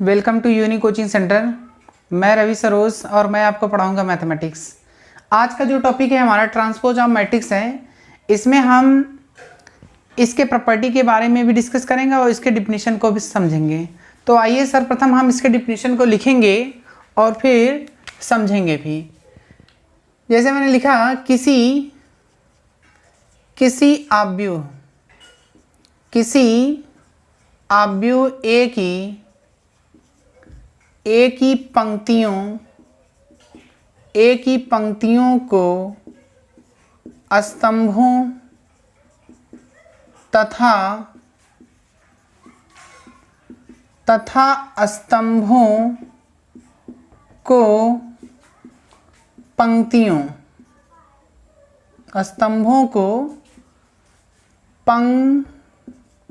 Welcome to Uni coaching centre. मैं रवि सरोज और मैं आपको पढ़ाऊंगा मैथमेटिक्स। आज का जो टॉपिक है हमारा ट्रांसपोज ऑफ मैट्रिक्स है। इसमें हम इसके प्रॉपर्टी के बारे में भी डिस्कस करेंगे और इसके डिफिनीशन को भी समझेंगे। तो आइए सर्वप्रथम हम इसके डिफिनीशन को लिखेंगे और फिर समझेंगे भी। जैसे मैंने लिखा, किसी आव्यूह ए की पंक्तियों को स्तंभों तथा स्तंभों को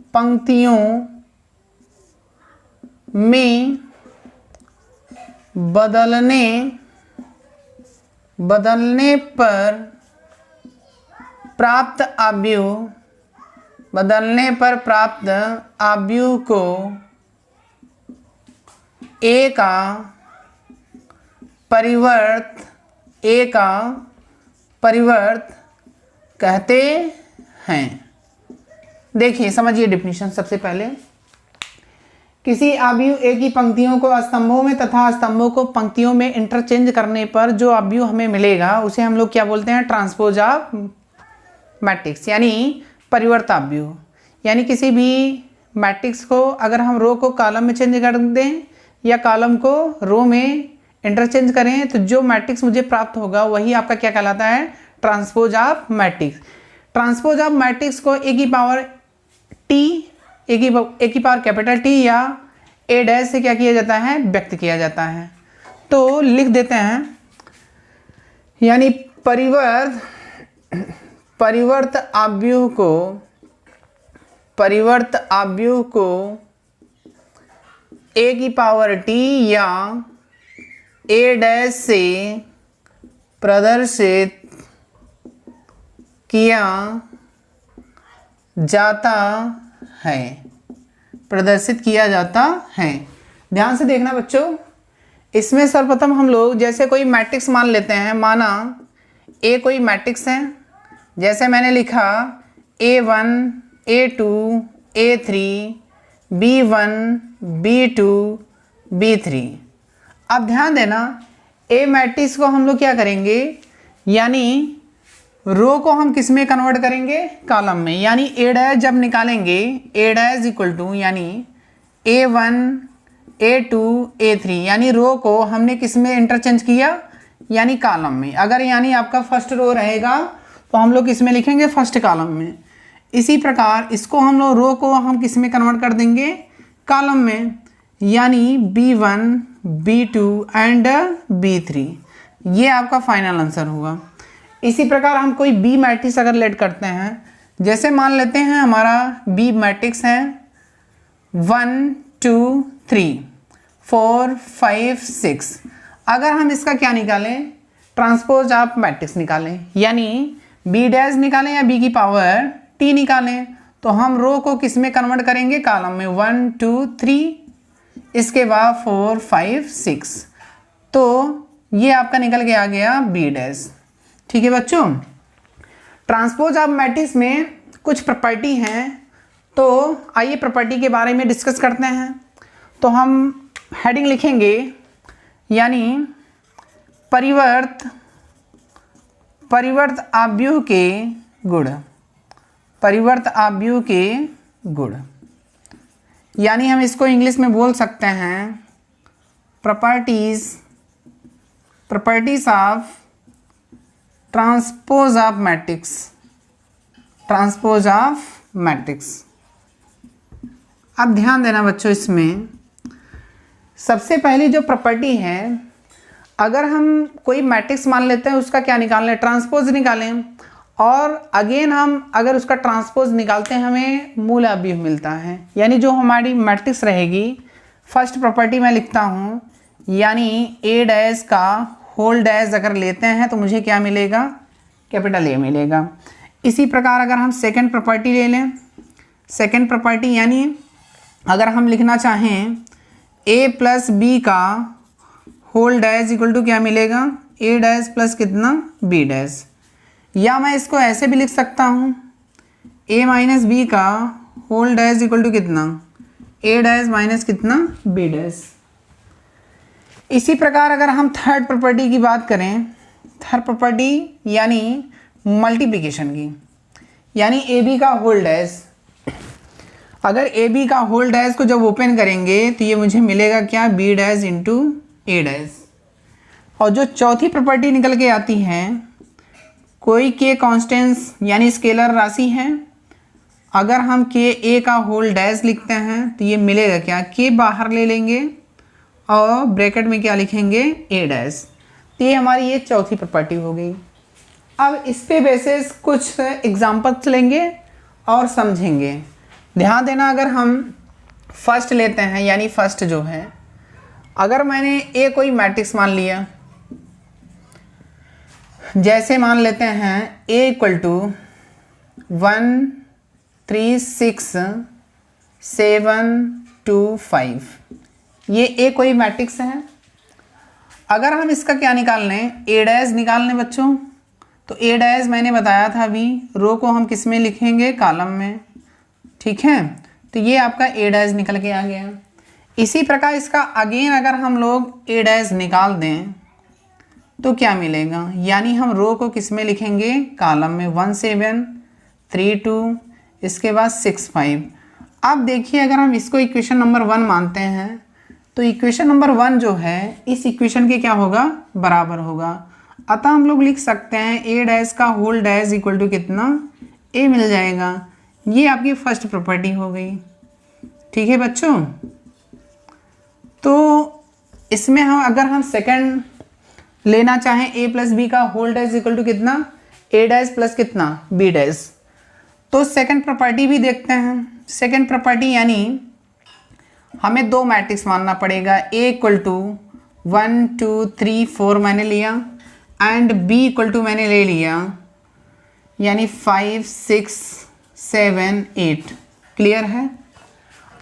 पंक्तियों में बदलने पर प्राप्त आव्यूह को ए का परिवर्त कहते हैं। देखिए, समझिए डिफिनीशन। सबसे पहले, किसी आव्यूह ए की पंक्तियों को स्तंभों में तथा स्तंभों को पंक्तियों में इंटरचेंज करने पर जो आव्यूह हमें मिलेगा उसे हम लोग क्या बोलते हैं? ट्रांसपोज ऑफ मैट्रिक्स, यानी परिवर्त आव्यूह। यानी किसी भी मैट्रिक्स को अगर हम रो को कॉलम में चेंज कर दें या कॉलम को रो में इंटरचेंज करें तो जो मैट्रिक्स मुझे प्राप्त होगा वही आपका क्या कहलाता है? Transpose of matrix. Transpose of matrix को ए की पावर कैपिटल टी या ए डैश से क्या किया जाता है? व्यक्त किया जाता है। तो लिख देते हैं, यानी परिवर्त आव्यूह को ए की पावर टी या ए डैश से प्रदर्शित किया जाता है। ध्यान से देखना बच्चों, इसमें सर्वप्रथम हम लोग जैसे कोई मैट्रिक्स मान लेते हैं। माना ए कोई मैट्रिक्स है, जैसे मैंने लिखा A1 A2 A3 B1 B2 B3। अब ध्यान देना, ए मैट्रिक्स को हम लोग क्या करेंगे? यानी रो को हम किस में कन्वर्ट करेंगे? कॉलम में। यानी ए डैश जब निकालेंगे, ए डैश इक्वल टू यानी A1 A2 A3, यानी रो को हमने किस में इंटरचेंज किया? यानी कॉलम में। अगर यानी आपका फर्स्ट रो रहेगा तो हम लोग किस में लिखेंगे? फर्स्ट कॉलम में। इसी प्रकार इसको हम लोग रो को हम किस में कन्वर्ट कर देंगे? कॉलम में। यानी B1 B2 एंड B3। ये आपका फाइनल आंसर होगा। इसी प्रकार हम कोई बी मैट्रिक्स अगर लेट करते हैं, जैसे मान लेते हैं हमारा बी मैट्रिक्स है 1 2 3 4 5 6। अगर हम इसका क्या निकालें? ट्रांसपोज ऑफ मैट्रिक्स निकालें, यानी बी डैश निकालें या बी की पावर टी निकालें, तो हम रो को किस में कन्वर्ट करेंगे? कॉलम में। 1 2 3, इसके बाद 4 5 6। तो ये आपका निकल के आ गया बी डैश। ठीक है बच्चों, ट्रांसपोज ऑफ मैट्रिक्स में कुछ प्रॉपर्टी हैं, तो आइए प्रॉपर्टी के बारे में डिस्कस करते हैं। तो हम हेडिंग लिखेंगे, यानी परिवर्त आव्यूह के गुण। यानी हम इसको इंग्लिश में बोल सकते हैं properties of transpose of matrix. अब ध्यान देना बच्चों, इसमें सबसे पहली जो प्रॉपर्टी है, अगर हम कोई मैट्रिक्स मान लेते हैं उसका क्या निकालें? ट्रांसपोज निकालें। और अगेन हम अगर उसका ट्रांसपोज निकालते हैं हमें मूल आव्यूह मिलता है। यानी जो हमारी मैट्रिक्स रहेगी, फर्स्ट प्रॉपर्टी मैं लिखता हूँ, यानी ए डैश का होल डैश अगर लेते हैं तो मुझे क्या मिलेगा? कैपिटल ए मिलेगा। इसी प्रकार अगर हम सेकंड प्रॉपर्टी ले लें, सेकंड प्रॉपर्टी यानी अगर हम लिखना चाहें ए प्लस बी का होल डैश इक्वल टू क्या मिलेगा, ए डैश प्लस कितना, बी डैश। या मैं इसको ऐसे भी लिख सकता हूँ, ए माइनस बी का होल डैश इक्वल टू कितना, ए डैश माइनस कितना, बी डैश। इसी प्रकार अगर हम थर्ड प्रॉपर्टी की बात करें, थर्ड प्रॉपर्टी यानी मल्टीप्लिकेशन की, यानी ए बी का होल डैश। अगर ए बी का होल डैश को जब ओपन करेंगे तो ये मुझे मिलेगा क्या, बी डैश इंटू ए डैश। और जो चौथी प्रॉपर्टी निकल के आती है, कोई के कॉन्स्टेंट्स यानी स्केलर राशि है, अगर हम के ए का होल डैश लिखते हैं तो ये मिलेगा क्या, के बाहर ले लेंगे और ब्रैकेट में क्या लिखेंगे, ए डैश। तो ये हमारी ये चौथी प्रॉपर्टी हो गई। अब इस पे बेसिस कुछ एग्जांपल्स लेंगे और समझेंगे। ध्यान देना, अगर हम फर्स्ट लेते हैं, यानी फर्स्ट जो है, अगर मैंने ए कोई मैट्रिक्स मान लिया, जैसे मान लेते हैं ए इक्वल टू 1 3 6 7 2 5, ये ए कोई मैट्रिक्स है। अगर हम इसका क्या निकाल लें, ए डैश निकाल लें बच्चों, तो ए डैश मैंने बताया था अभी, रो को हम किस में लिखेंगे, कॉलम में, ठीक है। तो ये आपका ए डैश निकल के आ गया। इसी प्रकार इसका अगेन अगर हम लोग ए डैश निकाल दें तो क्या मिलेगा, यानी हम रो को किस में लिखेंगे, कॉलम में, 1 7 3 2, इसके बाद 6 5। अब देखिए, अगर हम इसको इक्वेशन नंबर 1 मानते हैं तो इक्वेशन नंबर 1 जो है इस इक्वेशन के क्या होगा, बराबर होगा। अतः हम लोग लिख सकते हैं ए डैश का होल डैश इक्वल टू कितना, ए मिल जाएगा। ये आपकी फर्स्ट प्रॉपर्टी हो गई, ठीक है बच्चों। तो इसमें हम सेकंड लेना चाहें, ए प्लस बी का होल डैश इक्वल टू कितना, ए डैश प्लस कितना, बी डैश, तो सेकंड प्रॉपर्टी भी देखते हैं। सेकंड प्रॉपर्टी यानी हमें दो मैट्रिक्स मानना पड़ेगा, ए इक्वल टू 1 2 3 4 मैंने लिया, एंड बी इक्वल टू मैंने ले लिया यानी 5 6 7 8। क्लियर है।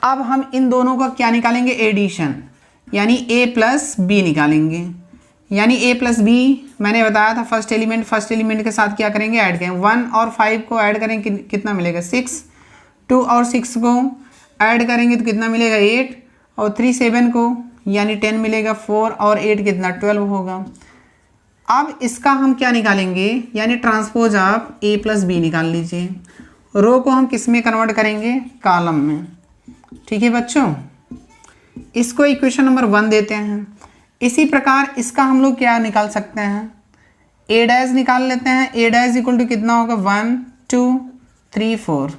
अब हम इन दोनों का क्या निकालेंगे, एडिशन, यानी ए प्लस बी निकालेंगे। यानी ए प्लस बी मैंने बताया था फर्स्ट एलिमेंट के साथ क्या करेंगे, ऐड करेंगे। 1 और 5 को ऐड करेंगे कितना मिलेगा, 6। 2 और 6 को ऐड करेंगे तो कितना मिलेगा, 8। और 3 7 को यानी 10 मिलेगा। 4 और 8 कितना, 12 होगा। अब इसका हम क्या निकालेंगे, यानी ट्रांसपोज आप ए प्लस बी निकाल लीजिए। रो को हम किस में कन्वर्ट करेंगे, कॉलम में, ठीक है बच्चों। इसको इक्वेशन नंबर 1 देते हैं। इसी प्रकार इसका हम लोग क्या निकाल सकते हैं, ए डैश निकाल लेते हैं। ए डैश इक्वल टू कितना होगा, 1 2 3 4।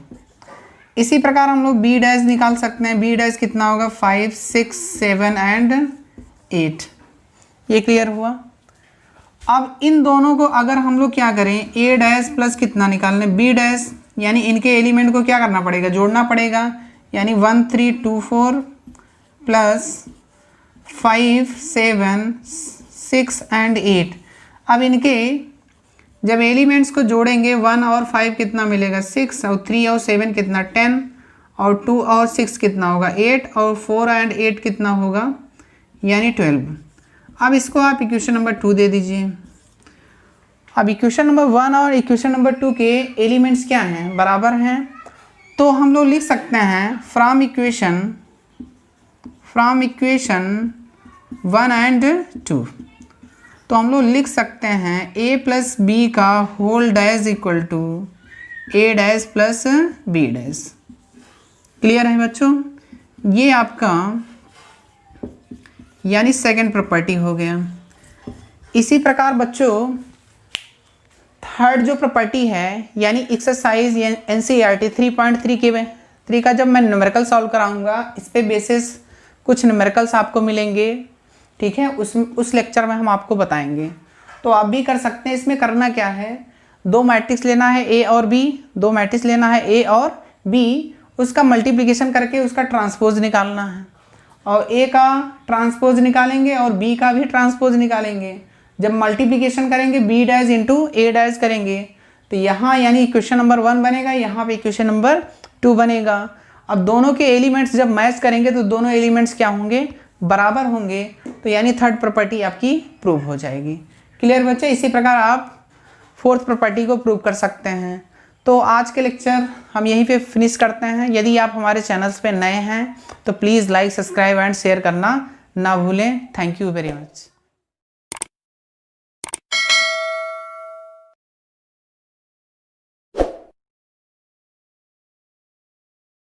इसी प्रकार हम लोग बी डैश निकाल सकते हैं। बी डैश कितना होगा, 5 6 7 एंड 8। ये क्लियर हुआ। अब इन दोनों को अगर हम लोग क्या करें, ए डैश प्लस कितना निकाल लें, बी डैश, यानी इनके एलिमेंट को क्या करना पड़ेगा, जोड़ना पड़ेगा। यानी 1 3 2 4 प्लस 5 7 6 एंड 8। अब इनके जब एलिमेंट्स को जोड़ेंगे 1 और 5 कितना मिलेगा, 6, और 3 और 7 कितना, 10, और 2 और 6 कितना होगा, 8, और 4 एंड 8 कितना होगा, यानी 12। अब इसको आप इक्वेशन नंबर 2 दे दीजिए। अब इक्वेशन नंबर 1 और इक्वेशन नंबर 2 के एलिमेंट्स क्या हैं, बराबर हैं। तो हम लोग लिख सकते हैं फ्रॉम इक्वेशन 1 एंड 2। तो हम लोग लिख सकते हैं ए प्लस बी का whole dash equal to A dash plus B dash. Clear है बच्चों। ये आपका यानी सेकंड प्रॉपर्टी हो गया। इसी प्रकार बच्चों थर्ड जो प्रॉपर्टी है, यानी एक्सरसाइज NCERT 3.3 का जब मैं न्यूमेरिकल सॉल्व कराऊंगा, इस पे बेसिस कुछ न्यूमेरिकल्स आपको मिलेंगे, ठीक है। उस लेक्चर में हम आपको बताएंगे। तो आप भी कर सकते हैं। इसमें करना क्या है, दो मैट्रिक्स लेना है ए और बी, दो मैट्रिक्स लेना है ए और बी, उसका मल्टीप्लिकेशन करके उसका ट्रांसपोज निकालना है, और ए का ट्रांसपोज निकालेंगे और बी का भी ट्रांसपोज निकालेंगे। जब मल्टीप्लिकेशन करेंगे बी डैश इंटू ए डैश करेंगे तो यहाँ यानी इक्वेशन नंबर 1 बनेगा, यहाँ पे इक्वेशन नंबर 2 बनेगा। अब दोनों के एलिमेंट्स जब मैच करेंगे तो दोनों एलिमेंट्स क्या होंगे, बराबर होंगे तो यानी थर्ड प्रॉपर्टी आपकी प्रूव हो जाएगी। क्लियर बच्चे? इसी प्रकार आप फोर्थ प्रॉपर्टी को प्रूव कर सकते हैं। तो आज के लेक्चर हम यहीं पे फिनिश करते हैं। यदि आप हमारे चैनल्स पे नए हैं तो please like, subscribe and share करना ना भूलें। Thank you very much.